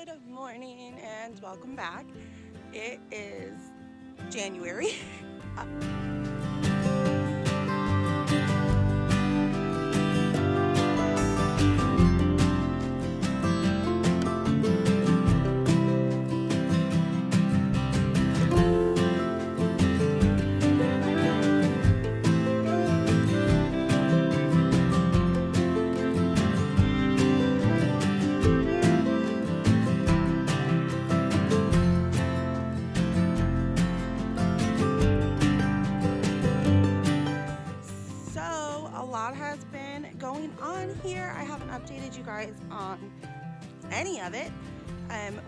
Good morning and welcome back. It is January. So a lot has been going on here. I haven't updated you guys on any of it.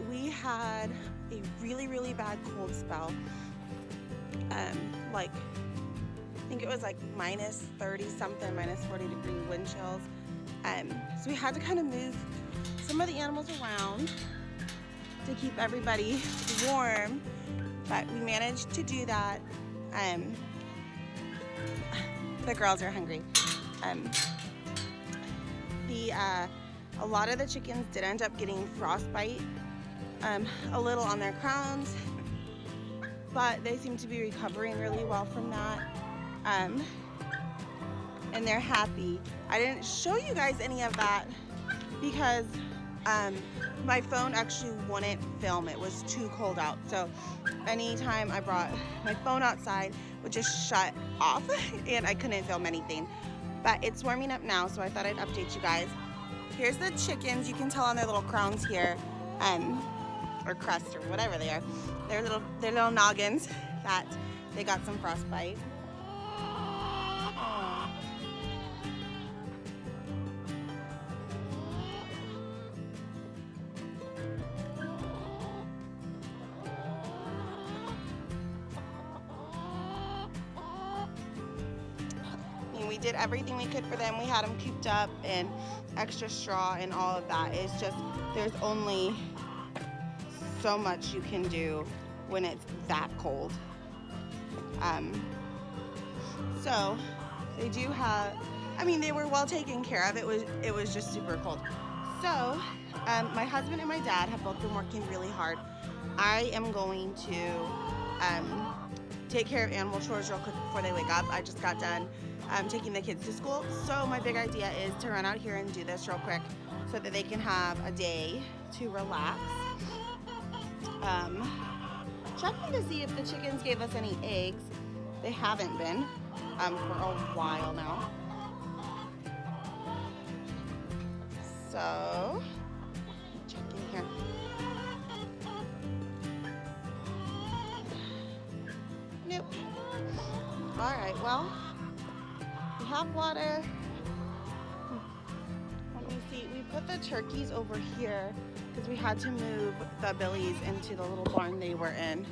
We had a really bad cold spell. Like I think it was like minus 30 something, minus 40-degree wind chills. So we had to kind of move some of the animals around to keep everybody warm, but we managed to do that. The girls are hungry. A lot of the chickens did end up getting frostbite, a little on their crowns, but they seem to be recovering really well from that, and they're happy. I didn't show you guys any of that because my phone actually wouldn't film. It was too cold out, so anytime I brought my phone outside, it would just shut off and I couldn't film anything. But it's warming up now, so I thought I'd update you guys. Here's the chickens. You can tell on their little crowns here, or crust or whatever they are. They're little noggins that they got some frostbite. We did everything we could for them. We had them cooped up and extra straw and all of that. It's just there's only so much you can do when it's that cold. So they do have, I mean, they were well taken care of. It was just super cold. So my husband and my dad have both been working really hard. I am going to take care of animal chores real quick before they wake up. I just got done taking the kids to school. So my big idea is to run out here and do this real quick so that they can have a day to relax. Checking to see if the chickens gave us any eggs. They haven't been for a while now. So, checking here. Nope. All right, well, we have water. Let me see, we put the turkeys over here because we had to move the billies into the little barn they were in.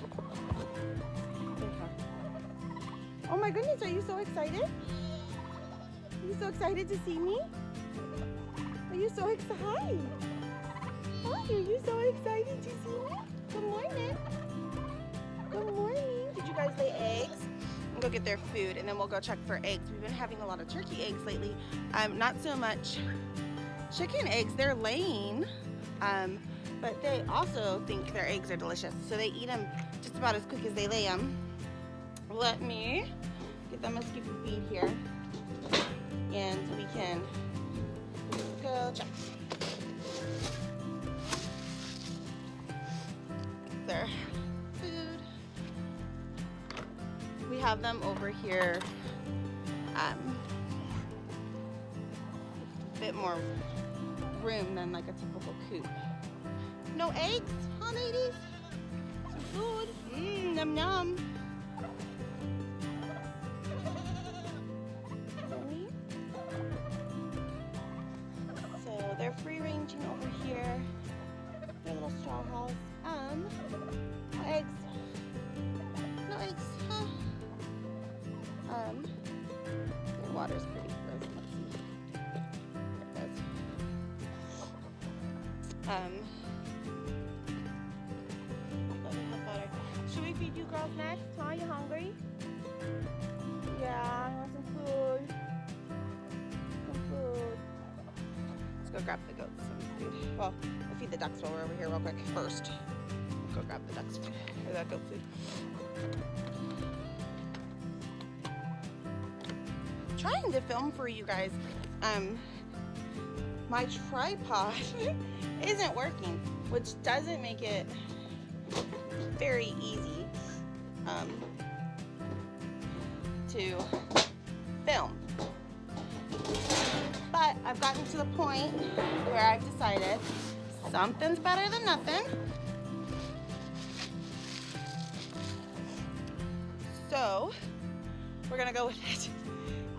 Oh my goodness, are you so excited? Are you so excited to see me? Are you so excited? Are you so excited to see me? Good morning. Good morning. Did you guys lay eggs? We'll go get their food and then we'll go check for eggs. We've been having a lot of turkey eggs lately. Not so much chicken eggs. They're laying, but they also think their eggs are delicious. So they eat them just about as quick as they lay them. Let me get them a scoop of feed here and we can go check. Their food. We have them over here, a bit more room than like a typical coop. No eggs, huh ladies? Some food, num num. So they're free ranging over here. Their little straw house. No eggs. No eggs, huh? Their water's pretty frozen. Let's see. There it is. Should we feed you girls next? Huh? You hungry? Yeah, I want some food. Some food. Go grab the goats some food. Well, we'll feed the ducks while we're over here real quick first. Go grab the ducks food, or that goat food. Trying to film for you guys. My tripod isn't working, which doesn't make it very easy to film. But I've gotten to the point where I've decided something's better than nothing. So we're gonna go with it.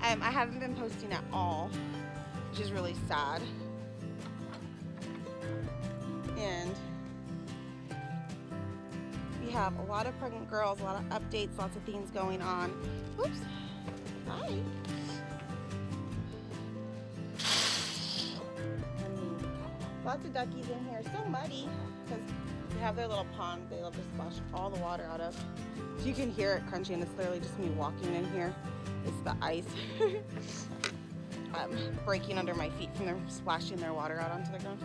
I haven't been posting at all, which is really sad. And we have a lot of pregnant girls, a lot of updates, lots of things going on. Oops. Hi. Lots of duckies in here. So muddy because they have their little pond they love to splash all the water out of. So you can hear it crunching. It's literally just me walking in here. It's the ice breaking under my feet from them splashing their water out onto the ground.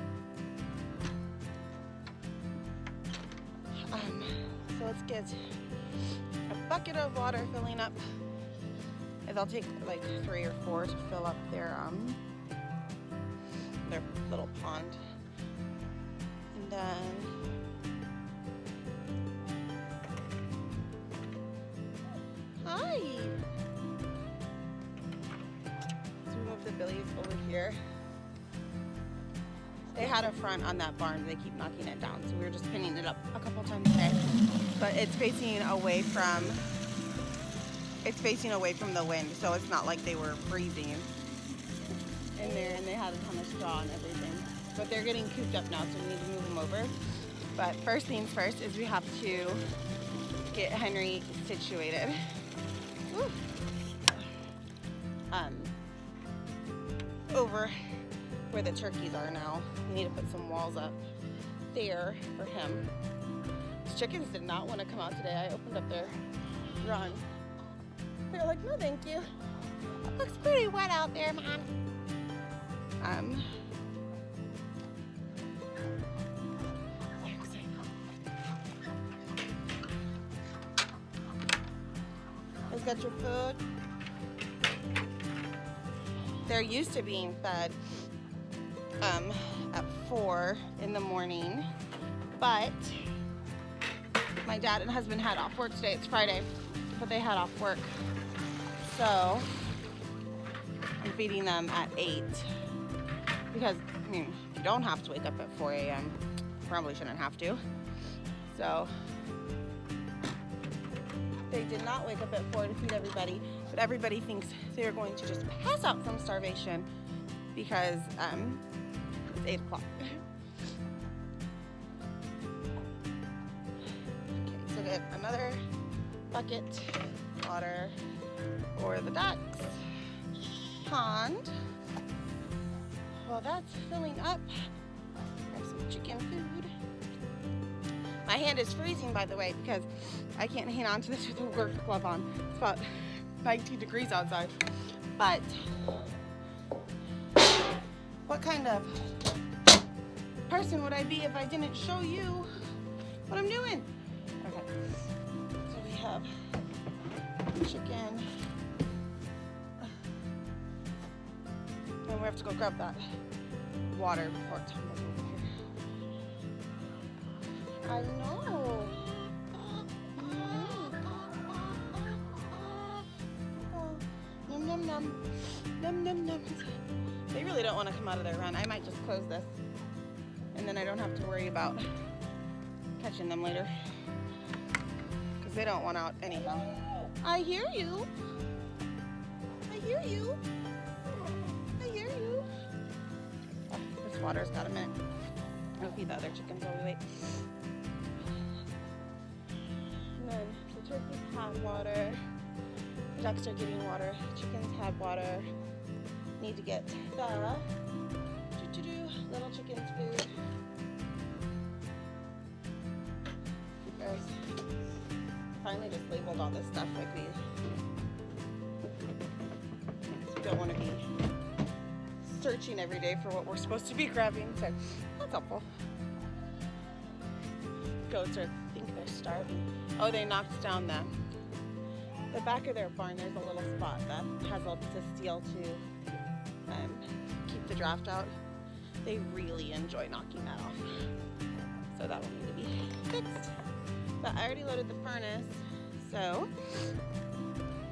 So let's get a bucket of water filling up. And they'll take like 3 or 4 to fill up their little pond. And then hi. So we move the billies over here. They had a front on that barn. They keep knocking it down, so we were just pinning it up a couple times today. But it's facing away from the wind, so it's not like they were freezing in there, and they had a ton of straw and everything. But they're getting cooped up now, so we need to move them over. But first things first is we have to get Henry situated. Woo. Over where the turkeys are now. We need to put some walls up there for him. His chickens did not want to come out today. I opened up their run. They're like, no thank you. It looks pretty wet out there, Mom. Is that your food? They're used to being fed at 4 in the morning, but my dad and husband had off work today. It's Friday, but they had off work, so I'm feeding them at 8 because, I mean, you don't have to wake up at 4 a.m. Probably shouldn't have to. So they did not wake up at 4 to feed everybody, but everybody thinks they're going to just pass out from starvation because it's 8 o'clock. Okay, so get another bucket water for the ducks. Pond. Well, that's filling up. Grab some chicken food. My hand is freezing, by the way, because I can't hang on to this with a work glove on. It's about 19 degrees outside. But what kind of person would I be if I didn't show you what I'm doing? Okay. So we have chicken. And we have to go grab that water before it tumbles over here. I know. Oh, num num num. Num num num. They really don't want to come out of their run. I might just close this, and then I don't have to worry about catching them later, because they don't want out anyhow. I hear you. I hear you. I hear you. Oh, this water's got a minute. I'll feed the other chickens while we wait. And then the turkeys have water. The ducks are getting water. Chickens have water. Need to get the little chickens food. There's finally just labeled all this stuff like we don't want to be searching every day for what we're supposed to be grabbing, so that's helpful. Goats are, I think they're starving. Oh, they knocked down the back of their barn. There's a little spot that has a steel to keep the draft out. They really enjoy knocking that off, so that will need to be fixed. But I already loaded the furnace, so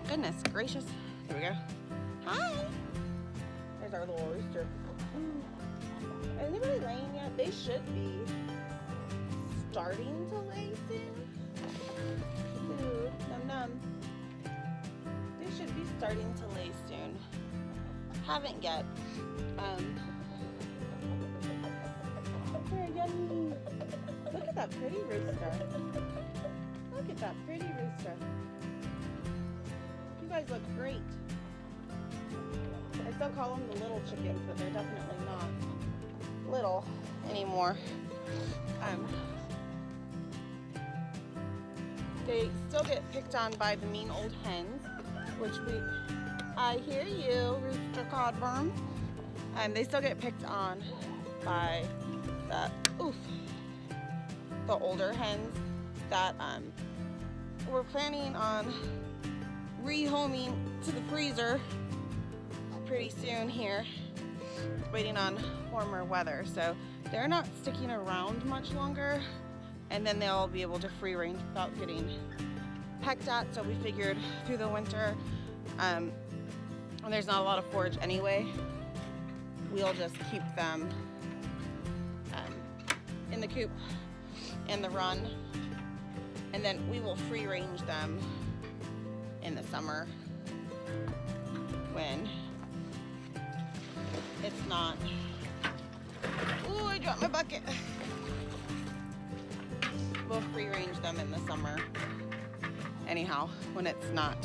goodness gracious. There we go. Hi. There's our little rooster. Are they really laying yet? They should be starting to lay soon. Ooh, num num. They should be starting to lay soon. Haven't yet. They're yummy. Look at that pretty rooster. Look at that pretty rooster. You guys look great. I still call them the little chickens, but they're definitely not little anymore. They still get picked on by the mean old hens, which I hear you, Rooster Codworm. They still get picked on by the older hens that we're planning on rehoming to the freezer pretty soon here, waiting on warmer weather. So they're not sticking around much longer, and then they'll be able to free range without getting pecked at. So we figured through the winter, and there's not a lot of forage anyway, we'll just keep them in the coop and the run, and then we will free range them in the summer when it's not. Ooh, I dropped my bucket. We'll free range them in the summer anyhow, when it's not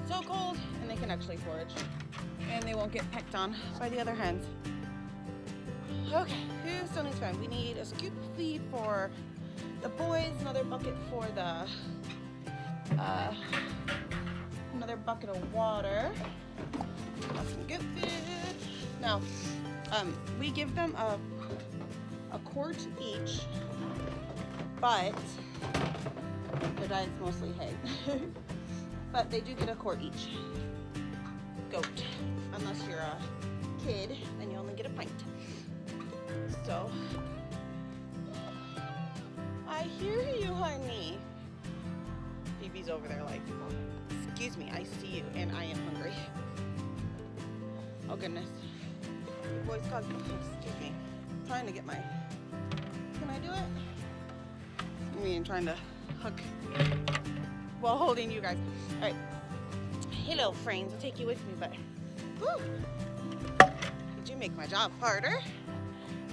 so cold and they can actually forage and they won't get pecked on by the other hens. Okay, who still needs food? We need a scoop of feed for the boys, another bucket for the another bucket of water. Got some goat food. Now, we give them a quart each, but their diet's mostly hay. But they do get a quart each. Goat. Unless you're a kid, then you only get a pint. So, I hear you, honey. Phoebe's over there like, excuse me, I see you and I am hungry. Oh goodness. Your voice caused me, excuse me. I'm trying to get my, can I do it? I mean, trying to hook while holding you guys. All right. Hello, friends. I'll take you with me, but whew, did you make my job harder?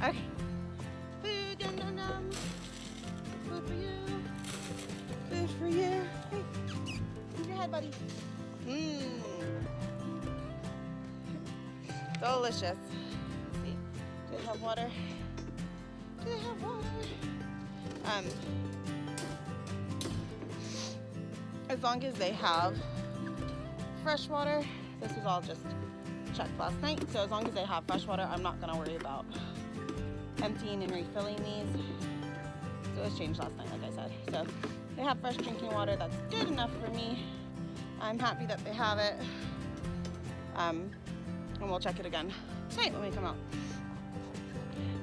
Okay. Food, dum dum dum. Food for you. Food for you. Hey, move your head, buddy. Mmm. Delicious. Let's see. Do they have water? Do they have water? As long as they have fresh water, this was all just checked last night, so as long as they have fresh water, I'm not gonna worry about emptying and refilling these. So it was changed last night, like I said. So they have fresh drinking water, that's good enough for me. I'm happy that they have it. And we'll check it again tonight when we come out.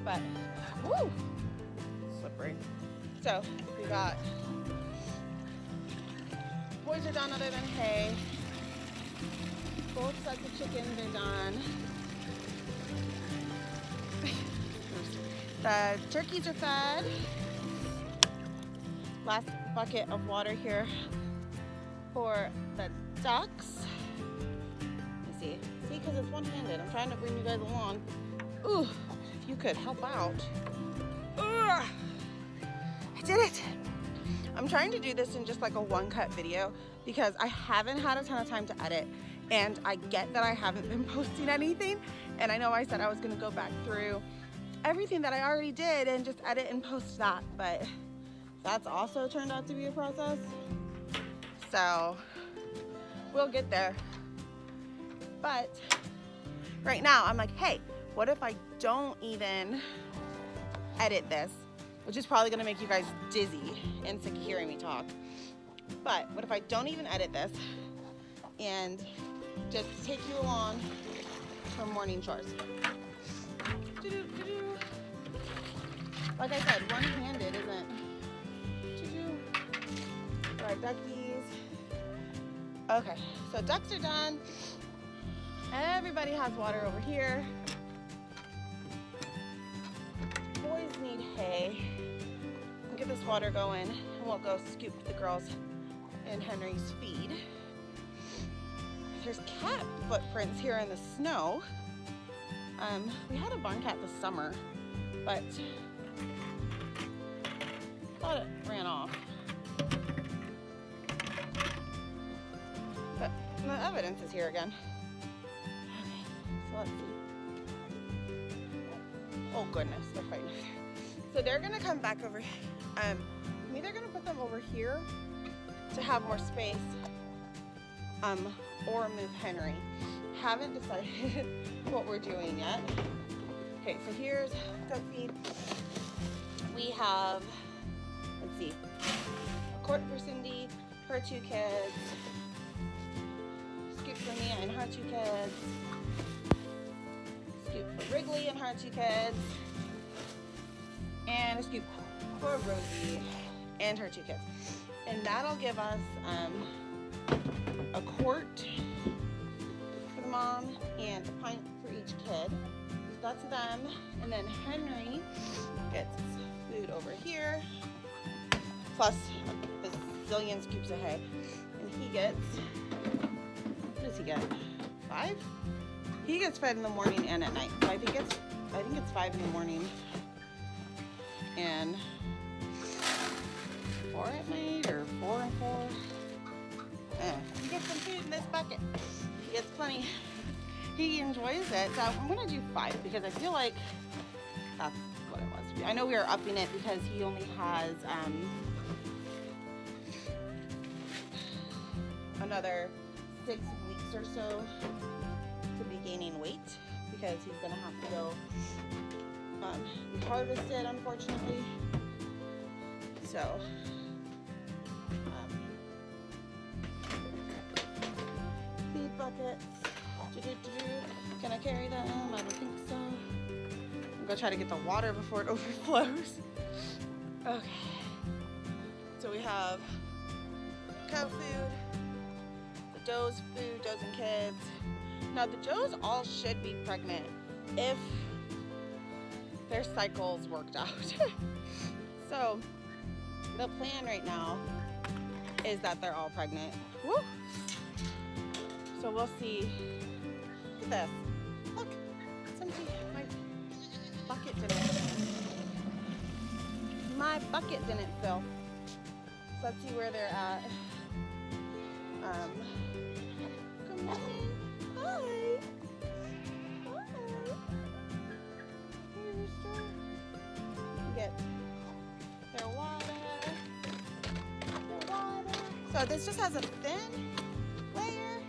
But, woo, slippery. So we got, boys are done other than hay. Both sets of chickens are done. The turkeys are fed. Last bucket of water here for the ducks. Let me see. See, because it's one-handed. I'm trying to bring you guys along. Ooh, if you could help out. Ugh, I did it. I'm trying to do this in just like a one-cut video because I haven't had a ton of time to edit, and I get that I haven't been posting anything, and I know I said I was gonna go back through everything that I already did and just edit and post that, but that's also turned out to be a process. So we'll get there. But right now I'm like, hey, what if I don't even edit this? Which is probably gonna make you guys dizzy and sick of hearing me talk. But what if I don't even edit this and just take you along for morning chores? Like I said, one-handed isn't. Our duckies. Okay, so ducks are done. Everybody has water over here. Boys need hay. We'll get this water going and we'll go scoop the girls and Henry's feed. There's cat footprints here in the snow. We had a barn cat this summer, but thought it ran off. But the evidence is here again. Okay, so let's see. Oh goodness, they're fighting. So they're gonna come back over. I'm either gonna put them over here to have more space, or move Henry. Haven't decided what we're doing yet. Okay, so here's duck feed. We have, let's see, a quart for Cindy, her 2 kids, scoop for Mia and her 2 kids, scoop for Wrigley and her 2 kids, and a scoop for Rosie and her 2 kids. And that'll give us a quart for the mom and a pint for each kid. So that's them. And then Henry gets food over here, plus a bazillion scoops of hay. And he gets, what does he get? 5? He gets fed in the morning and at night. So I think it's 5 in the morning and 4 at night, or 4 and 4. He gets some food in this bucket. He gets plenty. He enjoys it. So I'm gonna do 5 because I feel like that's what it was. I know we are upping it because he only has another 6 weeks or so to be gaining weight because he's gonna have to go be harvested, unfortunately. So feed buckets. Can I carry them? I don't think so. I'm gonna try to get the water before it overflows. Okay. So we have cow food, the does food, does and kids. Now the does all should be pregnant if their cycles worked out. So the plan right now is that they're all pregnant. Woo! So we'll see. Look at this. Look, it's empty. My bucket didn't fill. So let's see where they're at. Good morning. Hi. Hi. Hey, Rooster. Get their water. So this just has a thin layer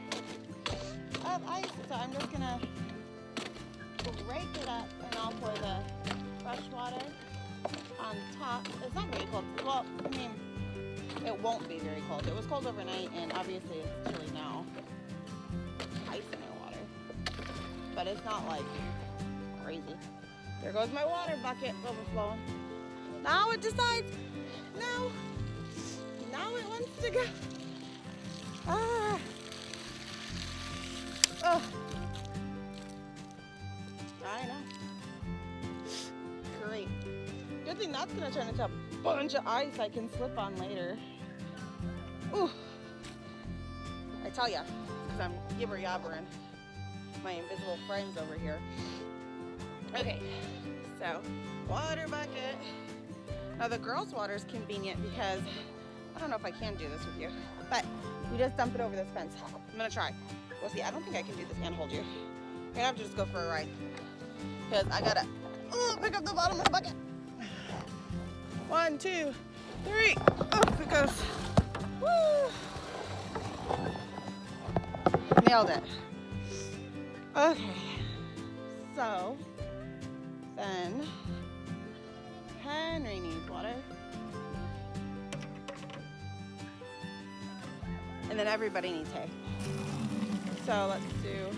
of ice, so I'm just gonna break it up and I'll pour the fresh water on top. It's not very cold. Well, I mean, it won't be very cold. It was cold overnight and obviously it's chilly now. Ice in my water. But it's not like crazy. There goes my water bucket overflowing. Now it decides, no. Now it wants to go. Ah. Oh. I know. Great. Good thing that's gonna turn into a bunch of ice I can slip on later. Ooh. I tell ya, because I'm gibber yabbering my invisible friends over here. Okay, so water bucket. Now the girls' water is convenient because I don't know if I can do this with you, but we just dump it over this fence. I'm gonna try. We'll see. I don't think I can do this and hold you. You're gonna have to just go for a ride because I gotta pick up the bottom of the bucket. 1, 2, 3. Up it goes. Woo! Nailed it. Okay, so then Henry needs water. And then everybody needs hay. So let's do,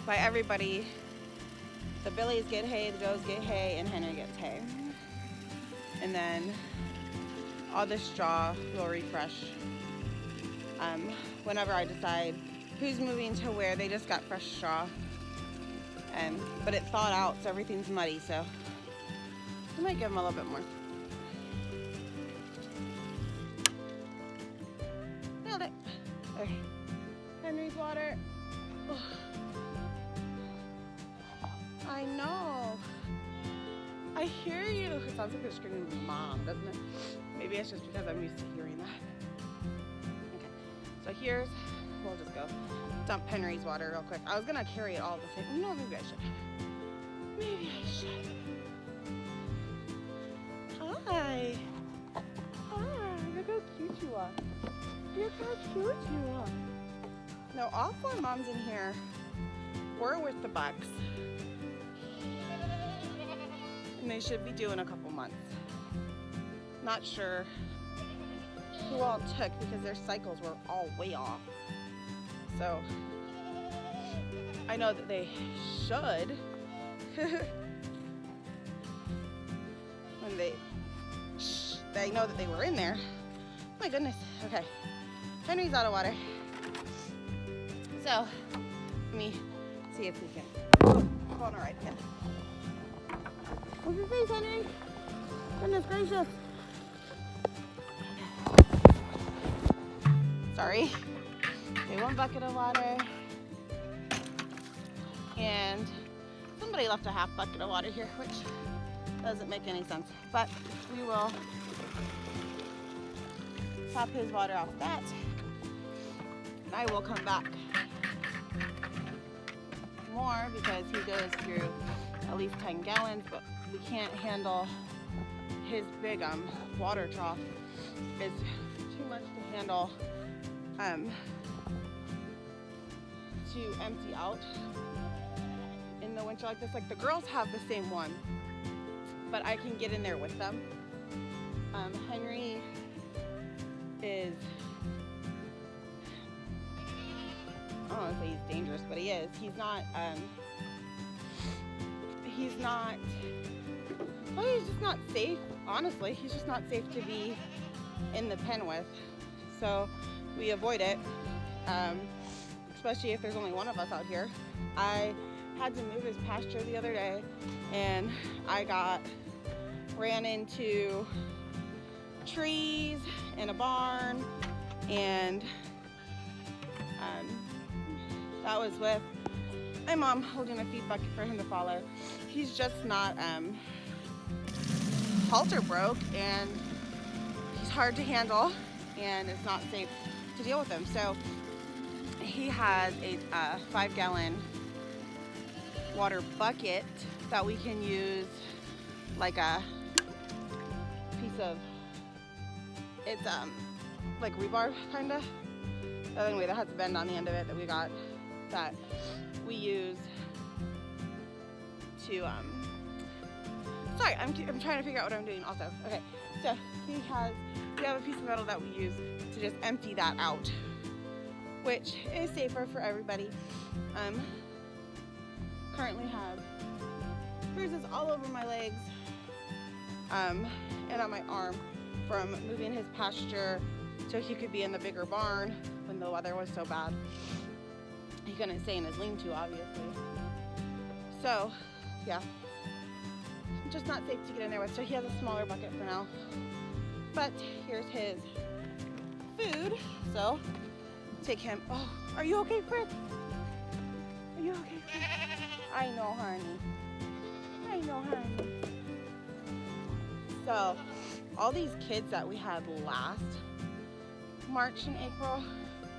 by everybody, the Billies get hay, the Joes get hay, and Henry gets hay. And then all the straw will refresh. Whenever I decide who's moving to where, they just got fresh straw. But it thawed out, so everything's muddy, so I might give them a little bit more. Nailed it. Okay. Henry's water. Ugh. I know. I hear you. It sounds like they're screaming mom, doesn't it? Maybe it's just because I'm used to hearing that. Okay. So here's, we'll just go dump Henry's water real quick. I was gonna carry it all at the same. No, maybe I should. Maybe I should. Hi. Hi. Look how cute you are. Look how cute you are. No, all 4 moms in here were with the bucks. And they should be due in a couple months. Not sure who all took because their cycles were all way off. So I know that they should. When they know that they were in there. My goodness. Okay. Henry's out of water. So let me see if we can go on a ride again. What's your face, Henry? Goodness gracious. Sorry. Okay, 1 bucket of water. And somebody left a half bucket of water here, which doesn't make any sense. But we will top his water off that. And I will come back more because he goes through at least 10 gallons, but we can't handle his big water trough. It's too much to handle to empty out in the winter like this. Like the girls have the same one, but I can get in there with them. Henry is, I don't want to say he's dangerous, but he is. He's not, well, he's just not safe, honestly. He's just not safe to be in the pen with. So we avoid it, especially if there's only one of us out here. I had to move his pasture the other day and I ran into trees and a barn, and that was with my mom holding a feed bucket for him to follow. He's just not halter broke, and he's hard to handle, and it's not safe to deal with him. So he has a 5-gallon water bucket that we can use like a piece of, it's like rebar kinda. Anyway, that has a bend on the end of it that we got, that we use to sorry, I'm trying to figure out what I'm doing also. Okay, so we have a piece of metal that we use to just empty that out, which is safer for everybody. Currently have bruises all over my legs and on my arm from moving his pasture so he could be in the bigger barn when the weather was so bad. He couldn't stay in his lean-to, obviously. So, yeah, just not safe to get in there with. So he has a smaller bucket for now. But here's his food. So take him. Oh, are you okay, Fritz? Are you okay, Fritz? I know, honey. I know, honey. So all these kids that we had last March and April,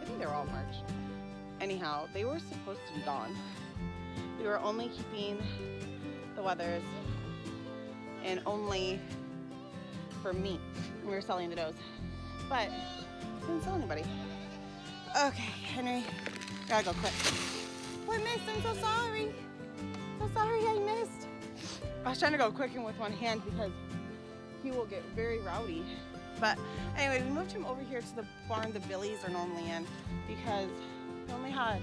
I think they were all March. Anyhow, they were supposed to be gone. We were only keeping the Weathers and only for meat. We were selling the does, but didn't sell anybody. Okay, Henry Gotta go quick. Oh, I missed. I'm so sorry. So sorry I missed. I was trying to go quick and with one hand because he will get very rowdy. But anyway, we moved him over here to the barn the Billies are normally in because he only had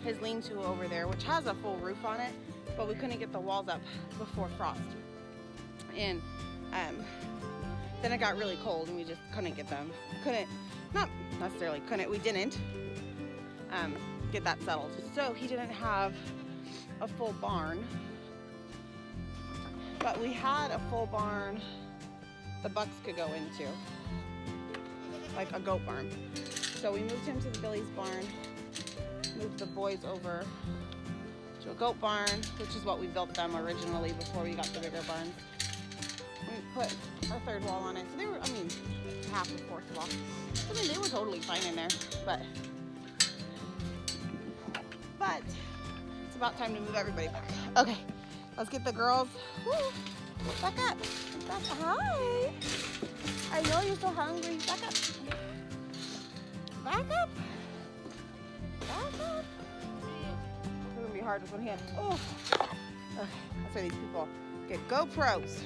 his lean-to over there, which has a full roof on it, but we couldn't get the walls up before frost. And then it got really cold and we just couldn't get them. Not necessarily couldn't, we didn't get that settled. So he didn't have a full barn, but we had a full barn the bucks could go into, like a goat barn. So we moved him to the Billy's barn, moved the boys over to a goat barn, which is what we built them originally before we got the bigger barns. We put our third wall on it. So they were, half the fourth wall. They were totally fine in there, but it's about time to move everybody back. Okay, let's get the girls. Woo, back up. Hi. I know you're so hungry. Back up. Back up. Back up. It's gonna be hard with one hand. Oh. Okay, that's why these people get GoPros.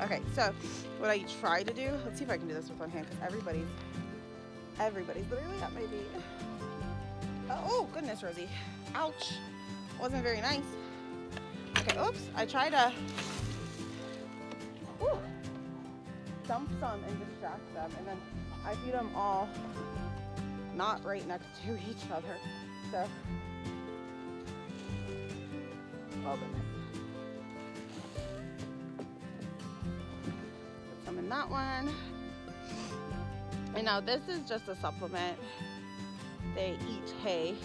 Okay, so what I try to do, let's see if I can do this with one hand because everybody's literally at my feet. Oh goodness, Rosie. Ouch. Wasn't very nice. Okay, oops. I try to dump some and distract them, and then I feed them all not right next to each other. So, oh goodness. Put some in that one. And now this is just a supplement. They eat hay,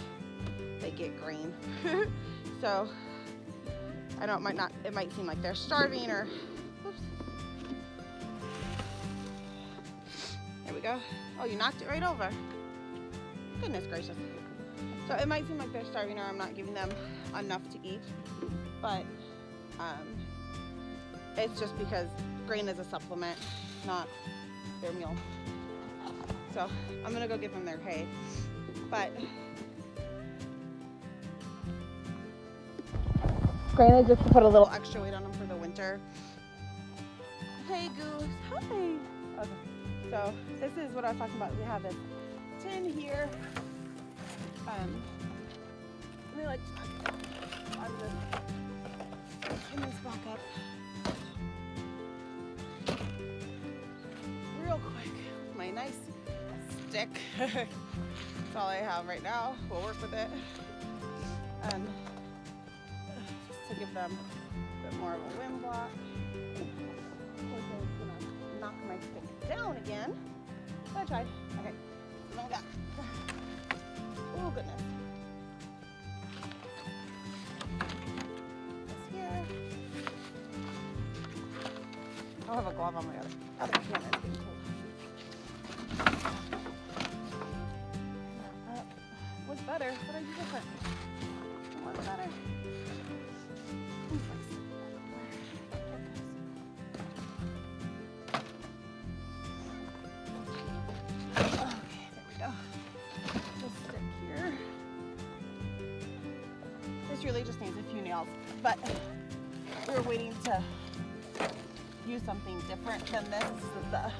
they get grain. So I know it might seem like they're starving or, oops. There we go. Oh, you knocked it right over. Goodness gracious. So it might seem like they're starving or I'm not giving them enough to eat, but it's just because grain is a supplement, not their meal. So I'm gonna go give them their hay, but granted, just to put a little extra weight on them for the winter. Hey Goose, hi. Okay, so this is what I was talking about. We have this tin here. Let me let I'm just turn this back up real quick. My nice stick. That's all I have right now. We'll work with it. Just to give them a bit more of a wind block. I'm gonna knock my stick down again. I tried. Okay. So got. Oh goodness. This here. I'll have a glove on my other hand. It's getting cold. What's better? What did I do different? What's better? Okay, there we go. This stick here. This really just needs a few nails, but we were waiting to use something different than this. This is the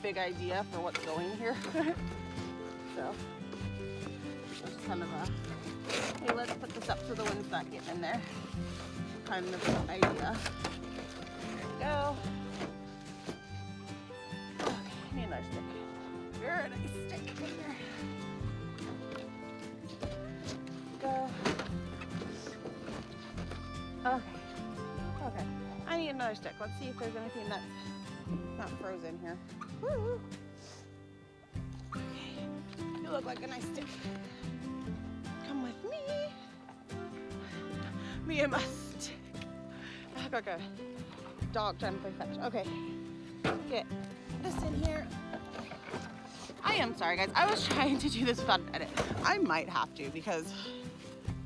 big idea for what's going here. So it's kind of a, hey, let's put this up so the wind's not getting in there kind of idea. There we go. Okay, need another stick. Very nice stick in there. Go. Okay. Okay. I need another stick. Let's see if there's anything that's not frozen here. Woo. Okay. You look like a nice stick. Come with me. Me and my stick. I look like a dog trying to play fetch. Okay. Get this in here. I am sorry, guys. I was trying to do this without an edit. I might have to because,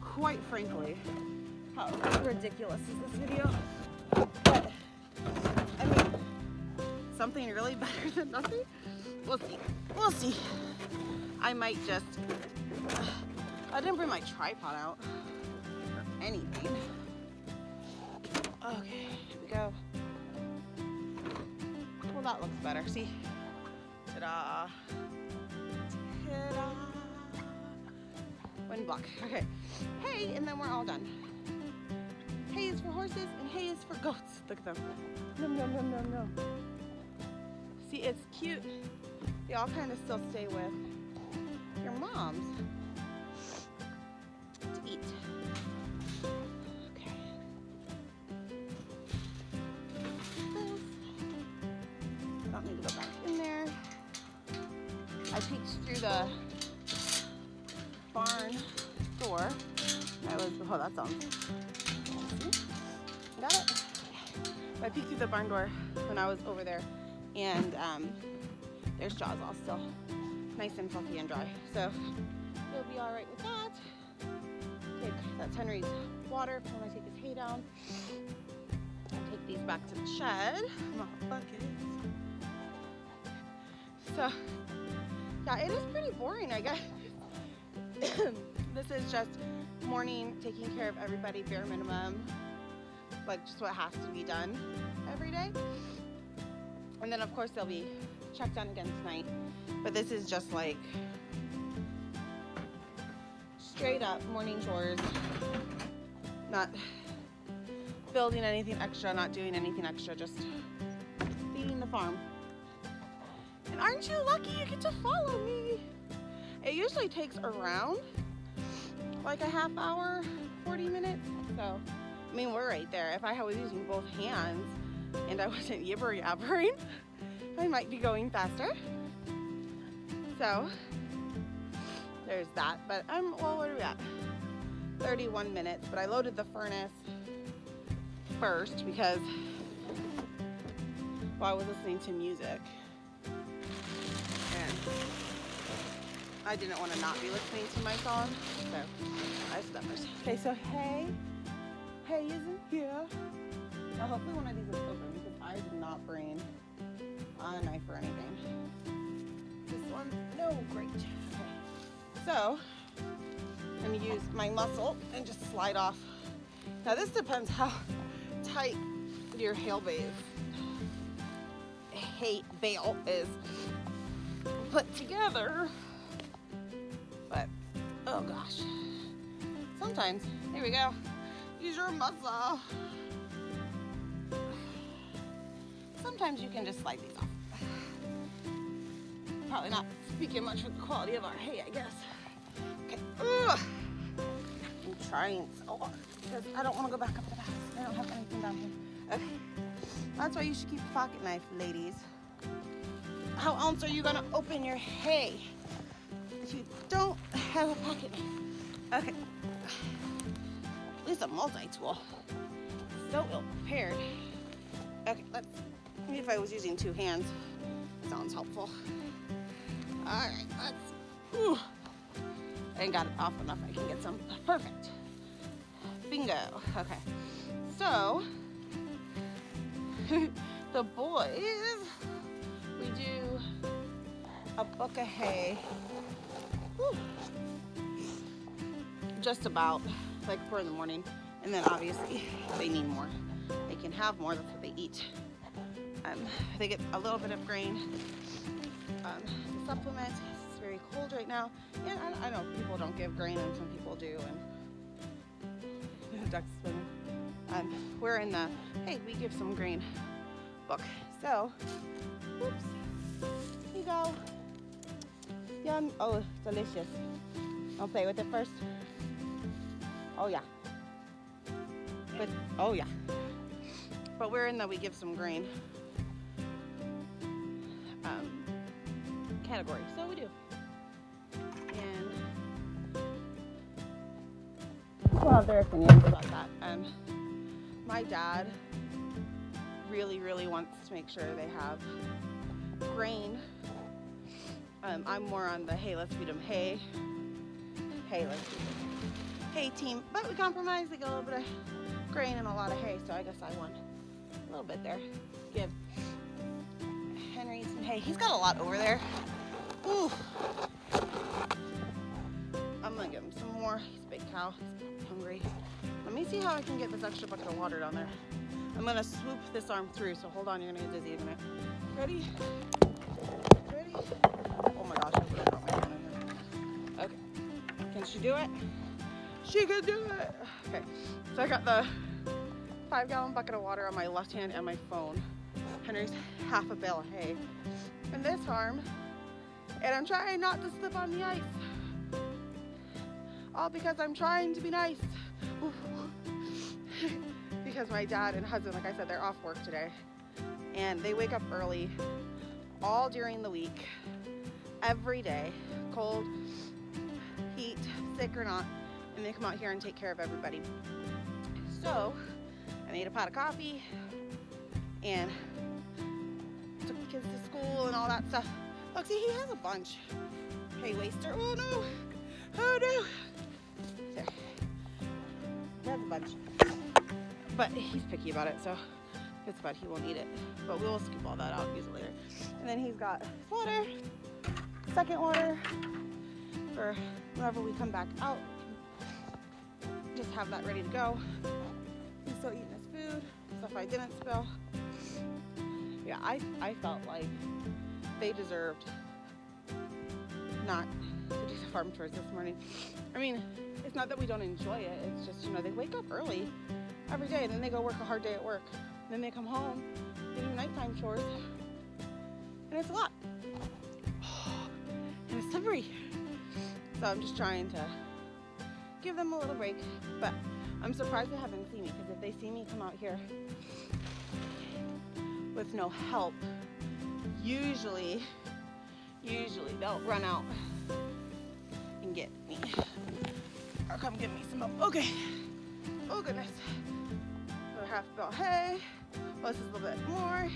quite frankly, how ridiculous is this video? But, I mean, something really better than nothing? We'll see. We'll see. I might just I didn't bring my tripod out or anything. Okay, here we go. Well, that looks better. See? Ta-da. Ta-da. Wind block. Okay. Hay, and then we're all done. Hay is for horses, and hay is for goats. Look at them. Nom, nom, nom, nom, nom. See, it's cute. They all kind of still stay with your moms to eat. Okay. Don't need to go back in there. I peeked through the barn door. I was, oh, that sounds. Got it? I peeked through the barn door when I was over there, and there's straws all still nice and fluffy and dry. So you'll be all right with that. Take, that's Henry's water when I take his hay down. I'll take these back to the shed. My buckets. So yeah, it is pretty boring, I guess. This is just morning, taking care of everybody, bare minimum, like just what has to be done every day. And then of course they'll be checked on again tonight. But this is just like straight up morning chores. Not building anything extra, not doing anything extra, just feeding the farm. And aren't you lucky you get to follow me? It usually takes around like a half hour, 40 minutes. So, I mean, we're right there. If I was using both hands and I wasn't yibber-yabbering, I might be going faster. So, there's that. But well, what are we at? 31 minutes. But I loaded the furnace first because, well, I was listening to music. And I didn't want to not be listening to my song, so I said that first. Okay, so hay isn't here. Now hopefully one of these is open because I did not bring a knife or anything. This one, no, great. Okay, so I'm gonna use my muscle and just slide off. Now this depends how tight your hay bale is put together. But, oh gosh. Sometimes, here we go. Use your muscle. Sometimes you can just slide these off. Probably not speaking much for the quality of our hay, I guess. Okay. Ugh. I'm trying so hard because I don't want to go back up to the house. I don't have anything down here. Okay. That's why you should keep a pocket knife, ladies. How else are you gonna open your hay if you don't have a pocket knife? Okay. At least a multi-tool. So ill prepared. Okay, maybe if I was using two hands, sounds helpful. All right, ooh. I got it off enough. I can get some. Perfect. Bingo. Okay. So, the boys, we do a buck of hay. Whew. Just about, like, for the morning. And then obviously they need more. They can have more, that's what they eat. They get a little bit of grain. The supplement, it's very cold right now. And I know people don't give grain and some people do. And the ducks swimming. We're in the, hey, we give some grain book. So, whoops, here you go. Yum, oh, delicious. I'll play with it first. Oh yeah. But, oh yeah. But we're in the we give some grain category, so we do. And we'll have their opinions about that. My dad really, really wants to make sure they have grain. I'm more on the hey, let's feed them hay. Hey, let's feed them hay team. But we compromise. They get a little bit of grain and a lot of hay, so I guess I won a little bit there. Give Henry some hay. He's got a lot over there. Ooh. I'm gonna give him some more. He's a big cow, he's hungry. Let me see how I can get this extra bucket of water down there. I'm gonna swoop this arm through, so hold on, you're gonna get dizzy in a minute. Ready? Ready? Oh my gosh, I really got my phone in here. Okay, can she do it? She can do it! Okay, so I got the 5-gallon bucket of water on my left hand and my phone. Henry's half a bale of hay in this arm, and I'm trying not to slip on the ice. All because I'm trying to be nice. Because my dad and husband, like I said, they're off work today, and they wake up early all during the week, every day, cold, heat, sick or not, and they come out here and take care of everybody. So I made a pot of coffee and took the kids to school and all that stuff. Look, see, he has a bunch. Hay waster. Oh no! Oh no! There. He has a bunch. But he's picky about it, so if it's bad, he won't eat it. But we will scoop all that out and use it later. And then he's got water, second water, for whenever we come back out. Just have that ready to go. He's still eating his food, stuff I didn't spill. Yeah, I felt like they deserved not to do the farm chores this morning. I mean, it's not that we don't enjoy it, it's just, you know, they wake up early every day, and then they go work a hard day at work. And then they come home, they do nighttime chores, and it's a lot. And it's slippery. So I'm just trying to give them a little break, but I'm surprised they haven't seen me, because if they see me come out here with no help, usually they'll run out and get me, or come give me some help. Okay. Oh goodness. Another half a bale of hay. Well, this is a little bit more.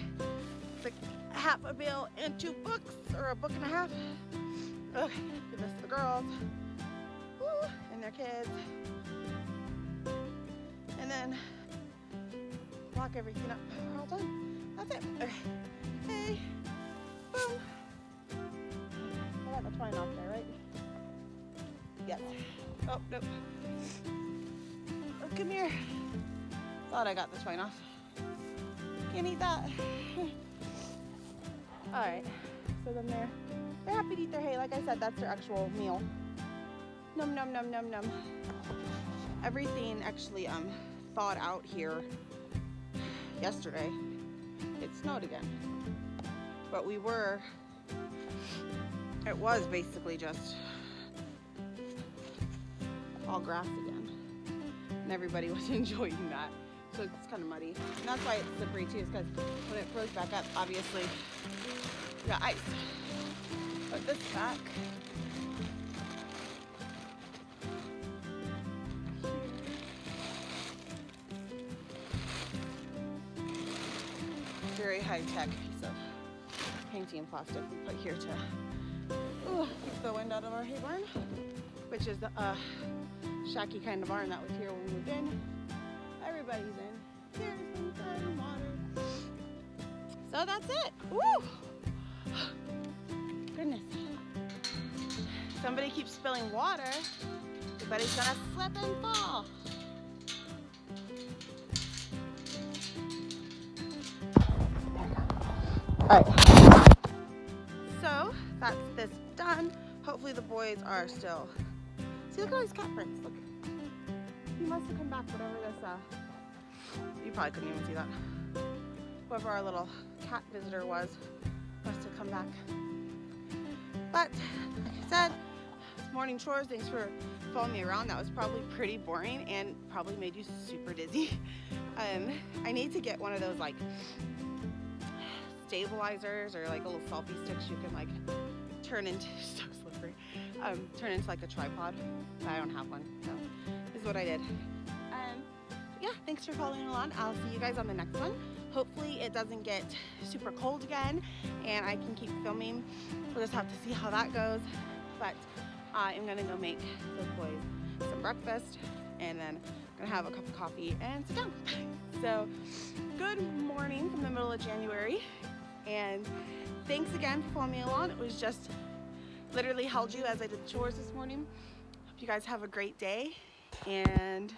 It's like half a bale and 2 books, or a book and a half. Okay, give this to the girls. Woo, and their kids. And then lock everything up. We're all done. That's it. Okay. Hey. Boom. I got the twine off there, right? Yes. Oh, nope. Oh, come here. Thought I got the twine off. Can't eat that. Alright. So then they're happy to eat their hay. Like I said, that's their actual meal. Num num num num num. Everything actually thawed out here yesterday. It snowed again. But it was basically just all grass again. And everybody was enjoying that. So it's kind of muddy. And that's why it's slippery too, is because when it froze back up, obviously, we got ice. Put this back. Very high-tech piece of painting plastic we put here to keep the wind out of our hay barn, which is a shacky kind of barn that was here when we moved in. Everybody's in. Here's some sun and water. So that's it. Woo! Goodness. Somebody keeps spilling water. Everybody's gonna slip and fall. Alright, so that's this done. Hopefully the boys are still. See, look at all these cat prints. Look. He must have come back, whatever this, you probably couldn't even see that. Whoever our little cat visitor was must have come back. But, like I said, morning chores, thanks for following me around. That was probably pretty boring and probably made you super dizzy. I need to get one of those like stabilizers or like little selfie sticks you can like turn into, so slippery, turn into like a tripod. I don't have one, so this is what I did. Yeah, thanks for following along. I'll see you guys on the next one. Hopefully it doesn't get super cold again and I can keep filming. We'll just have to see how that goes. But I'm gonna go make those boys some breakfast and then I'm gonna have a cup of coffee and sit down. So good morning from the middle of January, and thanks again for following me along. It was just literally held you as I did the chores this morning. Hope you guys have a great day, and